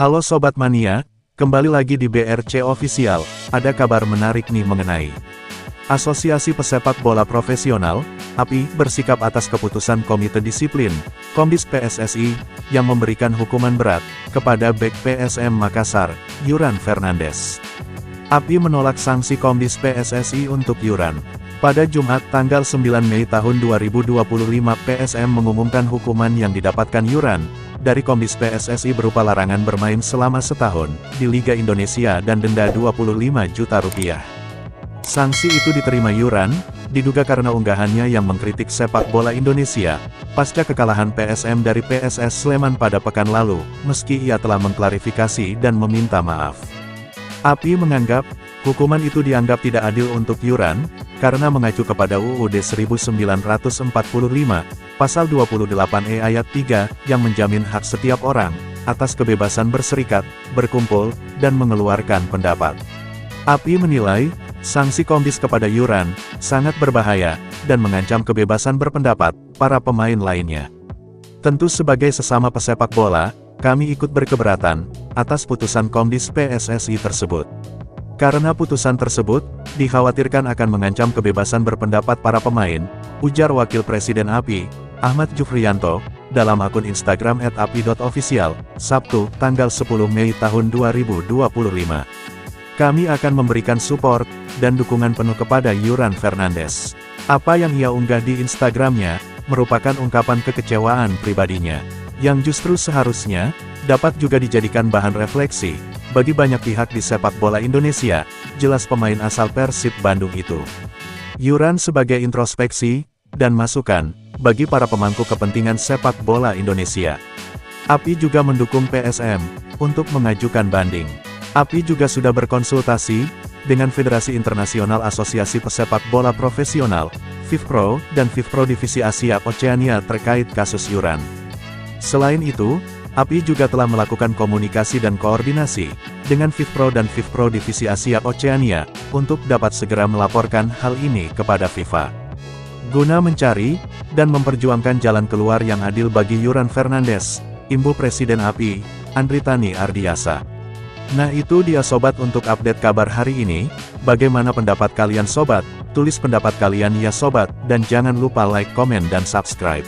Halo Sobat Mania, kembali lagi di BRC Official. Ada kabar menarik nih mengenai Asosiasi Pesepak Bola Profesional, API, bersikap atas keputusan Komite Disiplin, Komdis PSSI, yang memberikan hukuman berat kepada bek PSM Makassar, Yuran Fernandes. API menolak sanksi Komdis PSSI untuk Yuran. Pada Jumat tanggal 9 Mei tahun 2025 PSM mengumumkan hukuman yang didapatkan Yuran dari Komdis PSSI berupa larangan bermain selama setahun di Liga Indonesia dan denda 25 juta rupiah. Sanksi itu diterima Yuran, diduga karena unggahannya yang mengkritik sepak bola Indonesia, pasca kekalahan PSM dari PSS Sleman pada pekan lalu, meski ia telah mengklarifikasi dan meminta maaf. API menganggap, hukuman itu dianggap tidak adil untuk Yuran, karena mengacu kepada UUD 1945, Pasal 28E ayat 3, yang menjamin hak setiap orang, atas kebebasan berserikat, berkumpul, dan mengeluarkan pendapat. API menilai, sanksi Komdis kepada Yuran, sangat berbahaya, dan mengancam kebebasan berpendapat, para pemain lainnya. Tentu sebagai sesama pesepak bola, kami ikut berkeberatan, atas putusan Komdis PSSI tersebut. Karena putusan tersebut, dikhawatirkan akan mengancam kebebasan berpendapat para pemain, ujar Wakil Presiden API, Ahmad Jufriyanto, dalam akun Instagram @api.official, Sabtu, tanggal 10 Mei tahun 2025. Kami akan memberikan support dan dukungan penuh kepada Yuran Fernandes. Apa yang ia unggah di Instagramnya, merupakan ungkapan kekecewaan pribadinya, yang justru seharusnya, dapat juga dijadikan bahan refleksi, bagi banyak pihak di sepak bola Indonesia, jelas pemain asal Persib Bandung itu. Yuran sebagai introspeksi, dan masukan, bagi para pemangku kepentingan sepak bola Indonesia. API juga mendukung PSM, untuk mengajukan banding. API juga sudah berkonsultasi, dengan Federasi Internasional Asosiasi Pesepak Bola Profesional, FIFPro, dan FIFPro Divisi Asia Oceania terkait kasus Yuran. Selain itu, API juga telah melakukan komunikasi dan koordinasi, dengan FIFPro dan FIFPro Divisi Asia Oceania, untuk dapat segera melaporkan hal ini kepada FIFA. Guna mencari, dan memperjuangkan jalan keluar yang adil bagi Yuran Fernandes, imbuh Presiden API, Andritani Ardiasa. Nah itu dia sobat untuk update kabar hari ini, bagaimana pendapat kalian sobat? Tulis pendapat kalian ya sobat, dan jangan lupa like, komen dan subscribe.